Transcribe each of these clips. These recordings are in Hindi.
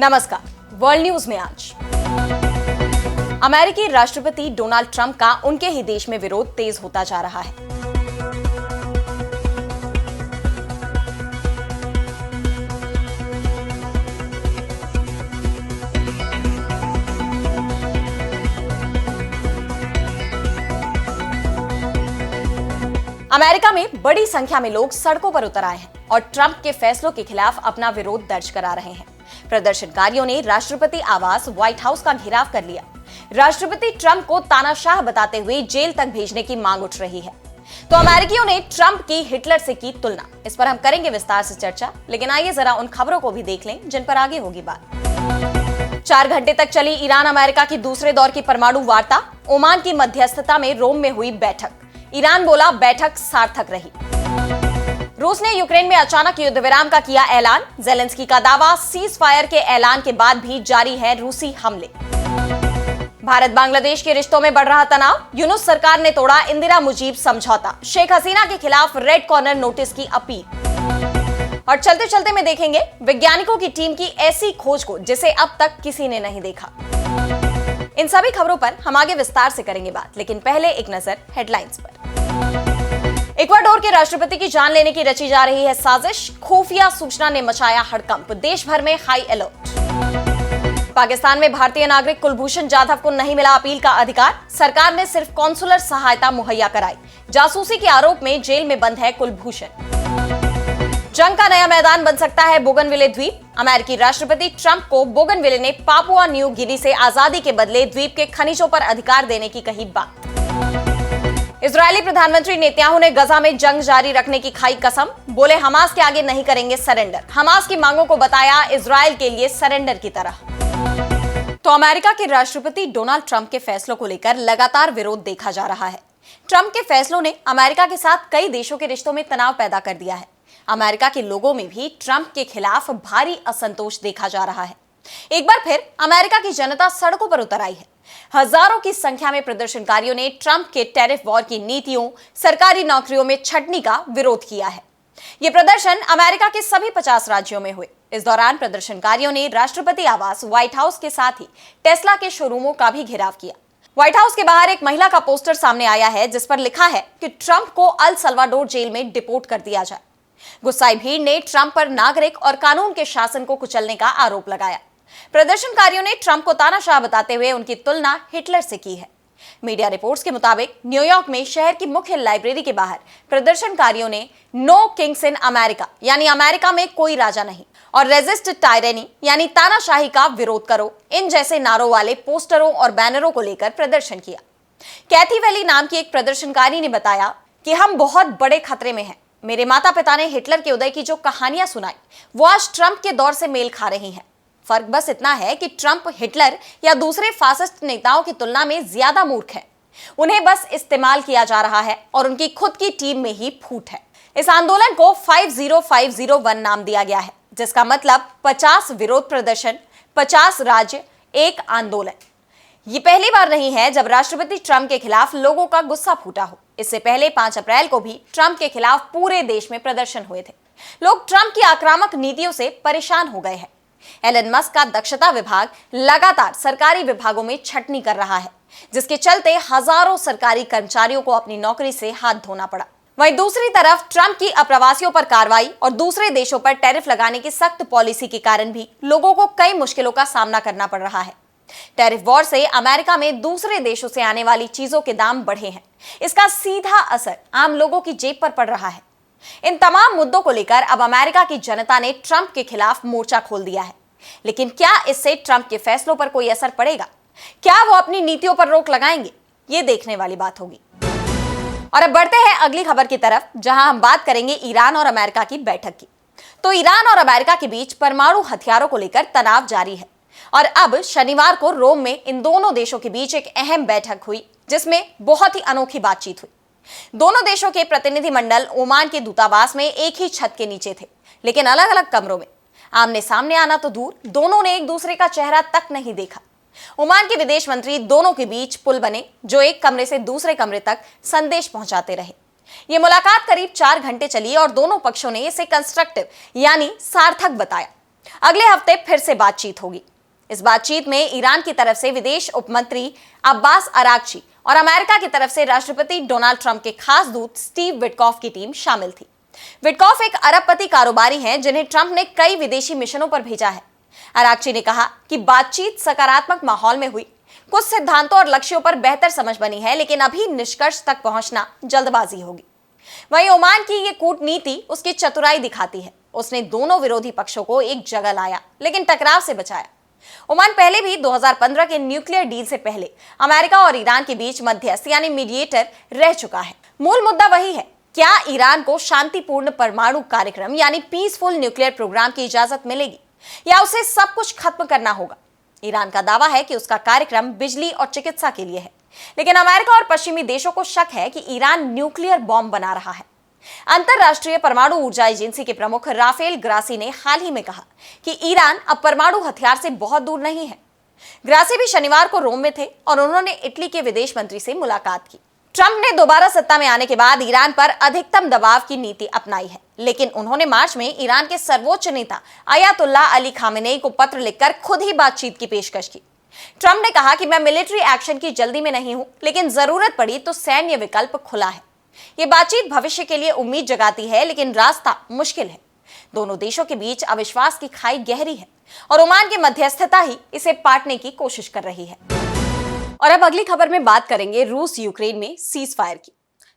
नमस्कार। वर्ल्ड न्यूज में आज अमेरिकी राष्ट्रपति डोनाल्ड ट्रंप का उनके ही देश में विरोध तेज होता जा रहा है। अमेरिका में बड़ी संख्या में लोग सड़कों पर उतर आए हैं और ट्रंप के फैसलों के खिलाफ अपना विरोध दर्ज करा रहे हैं। प्रदर्शनकारियों ने राष्ट्रपति आवास व्हाइट हाउस का घेराव कर लिया। राष्ट्रपति ट्रंप को तानाशाह बताते हुए जेल तक भेजने की मांग उठ रही है। तो अमेरिकियों ने ट्रंप की हिटलर से की तुलना। इस पर हम करेंगे विस्तार से चर्चा, लेकिन आइए जरा उन खबरों को भी देख लें जिन पर आगे होगी बात। 4 घंटे तक चली ईरान अमेरिका की दूसरे दौर की परमाणु वार्ता। ओमान की मध्यस्थता में रोम में हुई बैठक। ईरान बोला बैठक सार्थक रही। रूस ने यूक्रेन में अचानक युद्ध विराम का किया ऐलान। जेलेंस्की का दावा, सीज फायर के ऐलान के बाद भी जारी है रूसी हमले। भारत बांग्लादेश के रिश्तों में बढ़ रहा तनाव। यूनुस सरकार ने तोड़ा इंदिरा मुजीब समझौता। शेख हसीना के खिलाफ रेड कॉर्नर नोटिस की अपील। और चलते चलते में देखेंगे वैज्ञानिकों की टीम की ऐसी खोज को जिसे अब तक किसी ने नहीं देखा। इन सभी खबरों पर हम आगे विस्तार से करेंगे बात, लेकिन पहले एक नजर हेडलाइंस पर। इक्वाडोर के राष्ट्रपति की जान लेने की रची जा रही है साजिश। खुफिया सूचना ने मचाया हड़कंप। देश भर में हाई अलर्ट। पाकिस्तान में भारतीय नागरिक कुलभूषण जाधव को नहीं मिला अपील का अधिकार। सरकार ने सिर्फ कॉन्सुलर सहायता मुहैया कराई। जासूसी के आरोप में जेल में बंद है कुलभूषण। जंग का नया मैदान बन सकता है बोगनविले द्वीप। अमेरिकी राष्ट्रपति ट्रंप को बोगनविले ने पापुआ न्यू गिनी से आजादी के बदले द्वीप के खनिजों पर अधिकार देने की कही बात। इजरायली प्रधानमंत्री नेतन्याहू ने गजा में जंग जारी रखने की खाई कसम। बोले हमास के आगे नहीं करेंगे सरेंडर। हमास की मांगों को बताया इजरायल के लिए सरेंडर की तरह। तो अमेरिका के राष्ट्रपति डोनाल्ड ट्रंप के फैसलों को लेकर लगातार विरोध देखा जा रहा है। ट्रंप के फैसलों ने अमेरिका के साथ कई देशों के रिश्तों में तनाव पैदा कर दिया है। अमेरिका के लोगों में भी ट्रंप के खिलाफ भारी असंतोष देखा जा रहा है। एक बार फिर अमेरिका की जनता सड़कों पर उतर आई है। हजारों की संख्या में प्रदर्शनकारियों ने ट्रंप के टैरिफ वॉर की नीतियों, सरकारी नौकरियों में छंटनी का विरोध किया है। ये प्रदर्शन अमेरिका के सभी 50 राज्यों में हुए। इस दौरान प्रदर्शनकारियों ने राष्ट्रपति आवास व्हाइट हाउस के साथ ही टेस्ला के शोरूमों का भी घेराव किया। व्हाइट हाउस के बाहर एक महिला का पोस्टर सामने आया है जिस पर लिखा है कि ट्रंप को अल सल्वाडोर जेल में डिपोर्ट कर दिया जाए। गुस्साई भीड़ ने ट्रंप पर नागरिक और कानून के शासन को कुचलने का आरोप लगाया। प्रदर्शनकारियों ने ट्रंप को तानाशाह बताते हुए उनकी तुलना हिटलर से की है। मीडिया रिपोर्ट्स के मुताबिक न्यूयॉर्क में शहर की मुख्य लाइब्रेरी के बाहर प्रदर्शनकारियों ने नो किंग्स इन अमेरिका यानी अमेरिका में कोई राजा नहीं और रेजिस्ट टायरेनी यानी तानाशाही का विरोध करो इन जैसे नारों वाले पोस्टरों और बैनरों को लेकर प्रदर्शन किया। कैथी वैली नाम की एक प्रदर्शनकारी ने बताया कि हम बहुत बड़े खतरे में हैं। मेरे माता पिता ने हिटलर के उदय की जो कहानियां सुनाई वो आज ट्रंप के दौर से मेल खा रही हैं। फर्क बस इतना है कि ट्रंप हिटलर या दूसरे फासिस्ट नेताओं की तुलना में ज्यादा मूर्ख है। उन्हें बस इस्तेमाल किया जा रहा है और उनकी खुद की टीम में ही फूट है। इस आंदोलन को 50501 नाम दिया गया है, जिसका मतलब 50 विरोध प्रदर्शन, 50 राज्य, एक आंदोलन। ये पहली बार नहीं है जब राष्ट्रपति ट्रंप के खिलाफ लोगों का गुस्सा फूटा हो। इससे पहले 5 अप्रैल को भी ट्रंप के खिलाफ पूरे देश में प्रदर्शन हुए थे। लोग ट्रंप की आक्रामक नीतियों से परेशान हो गए हैं। एलन मस्क का दक्षता विभाग लगातार सरकारी विभागों में छटनी कर रहा है, जिसके चलते हजारों सरकारी कर्मचारियों को अपनी नौकरी से हाथ धोना पड़ा। वहीं दूसरी तरफ ट्रंप की अप्रवासियों पर कार्रवाई और दूसरे देशों पर टैरिफ लगाने की सख्त पॉलिसी के कारण भी लोगों को कई मुश्किलों का सामना करना पड़ रहा है। टैरिफ वॉर से अमेरिका में दूसरे देशों से आने वाली चीजों के दाम बढ़े हैं। इसका सीधा असर आम लोगों की जेब पर पड़ रहा है। इन तमाम मुद्दों को लेकर अब अमेरिका की जनता ने ट्रंप के खिलाफ मोर्चा खोल दिया है। लेकिन क्या इससे ट्रंप के फैसलों पर कोई असर पड़ेगा? क्या वो अपनी नीतियों पर रोक लगाएंगे? ये देखने वाली बात होगी। और अब बढ़ते हैं अगली खबर की तरफ, जहां हम बात करेंगे ईरान और अमेरिका की बैठक की। तो ईरान और अमेरिका के बीच परमाणु हथियारों को लेकर तनाव जारी है और अब शनिवार को रोम में इन दोनों देशों के बीच एक अहम बैठक हुई, जिसमें बहुत ही अनोखी बातचीत हुई। दोनों देशों के प्रतिनिधिमंडल ओमान के दूतावास में एक ही छत के नीचे थे, लेकिन अलग अलग कमरों में। आमने सामने आना तो दूर, दोनों ने एक दूसरे का चेहरा तक नहीं देखा। ओमान के विदेश मंत्री दोनों के बीच पुल बने, जो एक कमरे से दूसरे कमरे तक संदेश पहुंचाते रहे। ये मुलाकात करीब 4 घंटे चली और दोनों पक्षों ने इसे कंस्ट्रक्टिव यानी सार्थक बताया। अगले हफ्ते फिर से बातचीत होगी। इस बातचीत में ईरान की तरफ से विदेश उपमंत्री अब्बास अरागची और अमेरिका की तरफ से राष्ट्रपति डोनाल्ड ट्रंप के खास दूत स्टीव विटकॉफ की टीम शामिल थी। विटकॉफ एक अरबपति कारोबारी हैं जिन्हें ट्रंप ने कई विदेशी मिशनों पर भेजा है। अरागची ने कहा कि बातचीत सकारात्मक माहौल में हुई, कुछ सिद्धांतों और लक्ष्यों पर बेहतर समझ बनी है, लेकिन अभी निष्कर्ष तक पहुंचना जल्दबाजी होगी। वहीं ओमान की ये कूटनीति उसकी चतुराई दिखाती है। उसने दोनों विरोधी पक्षों को एक जगह लाया, लेकिन टकराव से बचाया। ओमान पहले भी 2015 के न्यूक्लियर डील से पहले अमेरिका और ईरान के बीच मध्यस्थ यानी मीडिएटर रह चुका है। मूल मुद्दा वही है, क्या ईरान को शांतिपूर्ण परमाणु कार्यक्रम यानी पीसफुल न्यूक्लियर प्रोग्राम की इजाजत मिलेगी या उसे सब कुछ खत्म करना होगा। ईरान का दावा है कि उसका कार्यक्रम बिजली और चिकित्सा के लिए है, लेकिन अमेरिका और पश्चिमी देशों को शक है कि ईरान न्यूक्लियर बॉम्ब बना रहा है। अंतरराष्ट्रीय परमाणु ऊर्जा एजेंसी के प्रमुख राफेल ग्रासी ने हाल ही में कहा कि ईरान अब परमाणु हथियार से बहुत दूर नहीं है। ग्रासी भी शनिवार को रोम में थे और उन्होंने इटली के विदेश मंत्री से मुलाकात की। ट्रंप ने दोबारा सत्ता में आने के बाद ईरान पर अधिकतम दबाव की नीति अपनाई है, लेकिन उन्होंने मार्च में ईरान के सर्वोच्च नेता अयातुल्लाह अली खामेनेई को पत्र लिखकर खुद ही बातचीत की पेशकश की। ट्रंप ने कहा कि मैं मिलिट्री एक्शन की जल्दी में नहीं हूं, लेकिन जरूरत पड़ी तो सैन्य विकल्प खुला है। ये बातचीत भविष्य के लिए उम्मीद जगाती है, लेकिन रास्ता मुश्किल है। दोनों देशों के बीच अविश्वास की खाई गहरी है और ओमान की मध्यस्थता ही इसे पाटने की कोशिश कर रही है। और अब अगली खबर में बात करेंगे रूस यूक्रेन में सीज फायर की।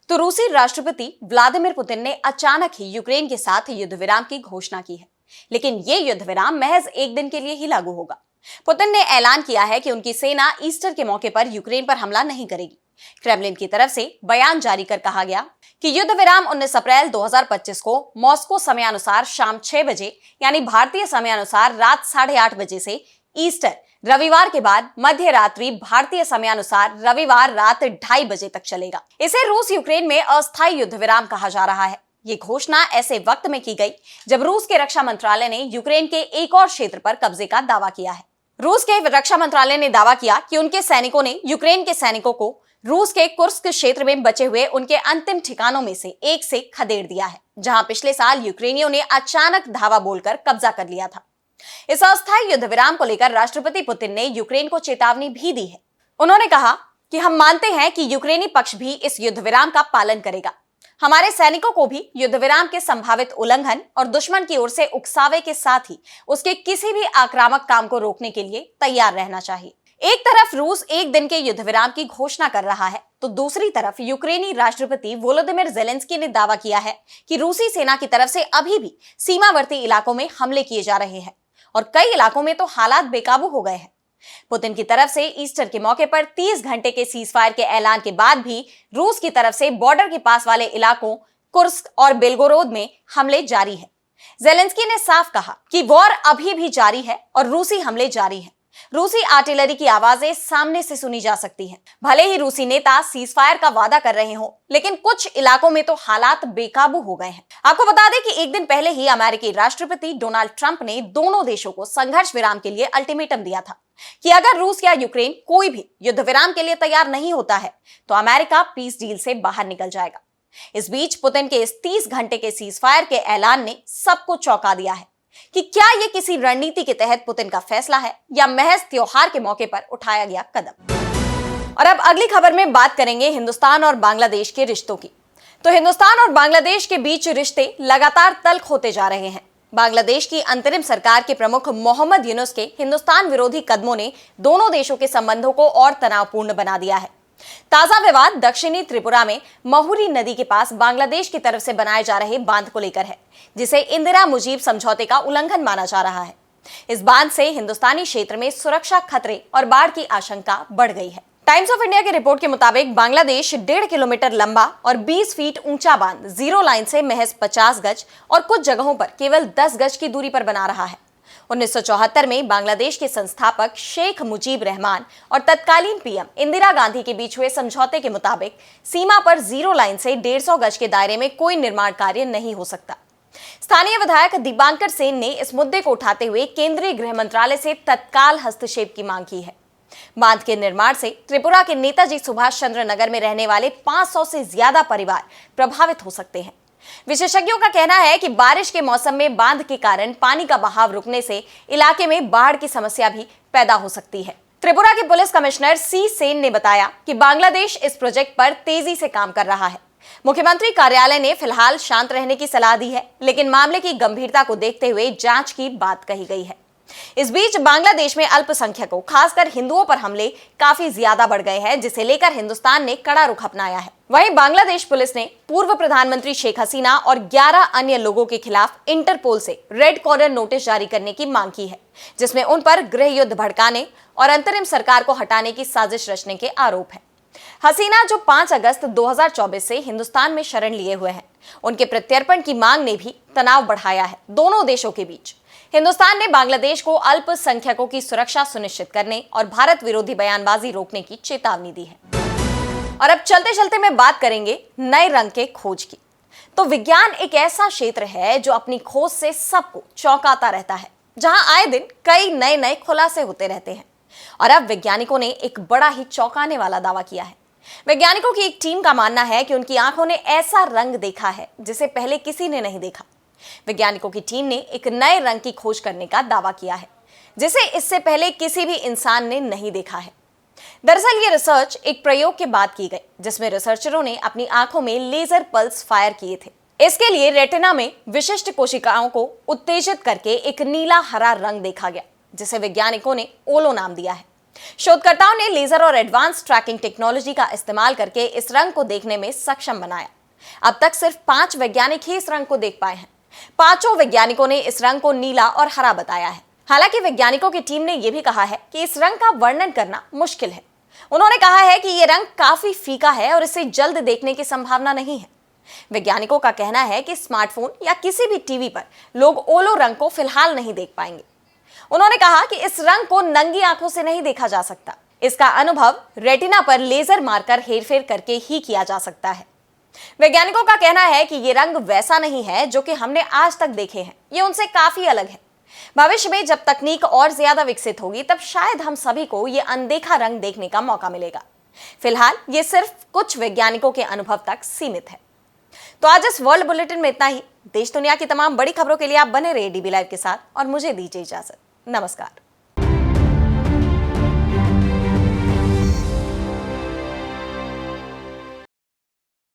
तो रूसी राष्ट्रपति व्लादिमीर पुतिन ने अचानक ही यूक्रेन के साथ युद्ध विराम की घोषणा की है, लेकिन ये युद्ध विराम महज एक दिन के लिए ही लागू होगा। पुतिन ने ऐलान किया है कि उनकी सेना ईस्टर के मौके पर यूक्रेन पर हमला नहीं करेगी। क्रेमलिन की तरफ से बयान जारी कर कहा गया कि युद्ध विराम 19 अप्रैल 2025 को मॉस्को समयानुसार शाम 6 बजे यानी भारतीय समयानुसार रात 8:30 बजे से ईस्टर रविवार के बाद मध्य रात्रि भारतीय समयानुसार रविवार रात 2:30 बजे तक चलेगा। इसे रूस यूक्रेन में अस्थायी युद्ध विराम कहा जा रहा है। ये घोषणा ऐसे वक्त में की गई जब रूस के रक्षा मंत्रालय ने यूक्रेन के एक और क्षेत्र पर कब्जे का दावा किया है। रूस के रक्षा मंत्रालय ने दावा किया कि उनके सैनिकों ने यूक्रेन के सैनिकों को रूस के कुर्स्क क्षेत्र में बचे हुए उनके अंतिम ठिकानों में से एक से खदेड़ दिया है, जहां पिछले साल यूक्रेनियों ने अचानक धावा बोलकर कब्जा कर लिया था। इस अस्थायी युद्ध विराम को लेकर राष्ट्रपति पुतिन ने यूक्रेन को चेतावनी भी दी है। उन्होंने कहा कि हम मानते हैं कि यूक्रेनी पक्ष भी इस युद्ध विराम का पालन करेगा। हमारे सैनिकों को भी युद्ध विराम के संभावित उल्लंघन और दुश्मन की ओर से उकसावे के साथ ही उसके किसी भी आक्रामक काम को रोकने के लिए तैयार रहना चाहिए। एक तरफ रूस एक दिन के युद्ध विराम की घोषणा कर रहा है, तो दूसरी तरफ यूक्रेनी राष्ट्रपति वोलोदिमीर ज़ेलेंस्की ने दावा किया है कि रूसी सेना की तरफ से अभी भी सीमावर्ती इलाकों में हमले किए जा रहे हैं और कई इलाकों में तो हालात बेकाबू हो गए हैं। पुतिन की तरफ से ईस्टर के मौके पर 30 घंटे के सीज फायर के ऐलान के बाद भी रूस की तरफ से बॉर्डर के पास वाले इलाकों कुर्स्क और बेलगोरोद में हमले जारी है। ज़ेलेंस्की ने साफ कहा कि वॉर अभी भी जारी है और रूसी हमले जारी हैं। रूसी आर्टिलरी की आवाजें सामने से सुनी जा सकती हैं। भले ही रूसी नेता सीज फायर का वादा कर रहे हो, लेकिन कुछ इलाकों में तो हालात बेकाबू हो गए हैं। आपको बता दें कि एक दिन पहले ही अमेरिकी राष्ट्रपति डोनाल्ड ट्रंप ने दोनों देशों को संघर्ष विराम के लिए अल्टीमेटम दिया था कि अगर रूस या यूक्रेन कोई भी युद्ध विराम के लिए तैयार नहीं होता है तो अमेरिका पीस डील से बाहर निकल जाएगा। इस बीच पुतिन के इस 30 घंटे के सीज फायर के ऐलान ने सबको चौंका दिया है कि क्या ये किसी रणनीति के तहत पुतिन का फैसला है या महज त्योहार के मौके पर उठाया गया कदम। और अब अगली खबर में बात करेंगे हिंदुस्तान और बांग्लादेश के रिश्तों की। तो हिंदुस्तान और बांग्लादेश के बीच रिश्ते लगातार तल्ख होते जा रहे हैं। बांग्लादेश की अंतरिम सरकार के प्रमुख मोहम्मद यूनुस के हिंदुस्तान विरोधी कदमों ने दोनों देशों के संबंधों को और तनावपूर्ण बना दिया है। ताजा विवाद दक्षिणी त्रिपुरा में महुरी नदी के पास बांग्लादेश की तरफ से बनाए जा रहे बांध को लेकर है, जिसे इंदिरा मुजीब समझौते का उल्लंघन माना जा रहा है। इस बांध से हिंदुस्तानी क्षेत्र में सुरक्षा खतरे और बाढ़ की आशंका बढ़ गई है। टाइम्स ऑफ इंडिया की रिपोर्ट के मुताबिक बांग्लादेश 1.5 किलोमीटर लंबा और 20 फीट ऊंचा बांध जीरो लाइन से महज 50 गज और कुछ जगहों पर केवल 10 गज की दूरी पर बना रहा है। 1974 में बांग्लादेश के संस्थापक शेख मुजीब रहमान और तत्कालीन पीएम इंदिरा गांधी के बीच हुए समझौते के मुताबिक सीमा पर जीरो लाइन से 150 गज के दायरे में कोई निर्माण कार्य नहीं हो सकता। स्थानीय विधायक दीपांकर सेन ने इस मुद्दे को उठाते हुए केंद्रीय गृह मंत्रालय से तत्काल हस्तक्षेप की मांग की है। बांध के निर्माण से त्रिपुरा के नेताजी सुभाष चंद्र नगर में रहने वाले 500 से ज्यादा परिवार प्रभावित हो सकते हैं। विशेषज्ञों का कहना है कि बारिश के मौसम में बांध के कारण पानी का बहाव रुकने से इलाके में बाढ़ की समस्या भी पैदा हो सकती है। त्रिपुरा के पुलिस कमिश्नर सी सेन ने बताया कि बांग्लादेश इस प्रोजेक्ट पर तेजी से काम कर रहा है। मुख्यमंत्री कार्यालय ने फिलहाल शांत रहने की सलाह दी है, लेकिन मामले की गंभीरता को देखते हुए जांच की बात कही गई है। इस बीच बांग्लादेश में अल्पसंख्यकों, खासकर हिंदुओं पर हमले काफी ज्यादा बढ़ गए हैं, जिसे लेकर हिंदुस्तान ने कड़ा रुख अपनाया है। वहीं बांग्लादेश पुलिस ने पूर्व प्रधानमंत्री शेख हसीना और 11 अन्य लोगों के खिलाफ इंटरपोल से रेड कॉर्नर नोटिस जारी करने की मांग की है, जिसमें उन पर गृह युद्ध भड़काने और अंतरिम सरकार को हटाने की साजिश रचने के आरोप हैं। हसीना, जो 5 अगस्त 2024 से हिंदुस्तान में शरण लिए हुए हैं, उनके प्रत्यर्पण की मांग ने भी तनाव बढ़ाया है दोनों देशों के बीच। हिंदुस्तान ने बांग्लादेश को अल्पसंख्यकों की सुरक्षा सुनिश्चित करने और भारत विरोधी बयानबाजी रोकने की चेतावनी दी है। और अब चलते चलते में बात करेंगे नए रंग के खोज की। तो विज्ञान एक ऐसा क्षेत्र है जो अपनी खोज से सबको चौंकाता रहता है, जहां आए दिन कई नए नए खुलासे होते रहते हैं। और अब वैज्ञानिकों ने एक बड़ा ही चौंकाने वाला दावा किया है। वैज्ञानिकों की एक टीम का मानना है कि उनकी आंखों ने ऐसा रंग देखा है जिसे पहले किसी ने नहीं देखा। वैज्ञानिकों की टीम ने एक नए रंग की खोज करने का दावा किया है, जिसे इससे पहले किसी भी इंसान ने नहीं देखा है। दरअसल ये रिसर्च एक प्रयोग के बाद की गई, जिसमें रिसर्चरों ने अपनी आंखों में लेजर पल्स फायर किए थे। इसके लिए रेटिना में विशिष्ट कोशिकाओं को उत्तेजित करके एक नीला हरा रंग देखा गया, जिसे वैज्ञानिकों ने ओलो नाम दिया है। शोधकर्ताओं ने लेजर और एडवांस ट्रैकिंग टेक्नोलॉजी का इस्तेमाल करके इस रंग को देखने में सक्षम बनाया। अब तक सिर्फ 5 वैज्ञानिक ही इस रंग को देख पाए हैं। 5 वैज्ञानिकों ने इस रंग को नीला और हरा बताया है। हालांकि वैज्ञानिकों की टीम ने यह भी कहा है कि इस रंग का वर्णन करना मुश्किल है। उन्होंने कहा है कि यह रंग काफी फीका है और इसे जल्द देखने की संभावना नहीं है। वैज्ञानिकों का कहना है कि स्मार्टफोन या किसी भी टीवी पर लोग ओलो रंग को फिलहाल नहीं देख पाएंगे। उन्होंने कहा कि इस रंग को नंगी आंखों से नहीं देखा जा सकता। इसका अनुभव रेटिना पर लेजर मारकर हेरफेर करके ही किया जा सकता है। वैज्ञानिकों का कहना है कि ये रंग वैसा नहीं है जो कि हमने आज तक देखे हैं, ये उनसे काफी अलग है। भविष्य में जब तकनीक और ज्यादा विकसित होगी, तब शायद हम सभी को ये अनदेखा रंग देखने का मौका मिलेगा। फिलहाल ये सिर्फ कुछ वैज्ञानिकों के अनुभव तक सीमित है। तो आज इस वर्ल्ड बुलेटिन में इतना ही। देश दुनिया की तमाम बड़ी खबरों के लिए आप बने रहिए डीबी लाइव के साथ और मुझे दीजिए इजाजत। नमस्कार।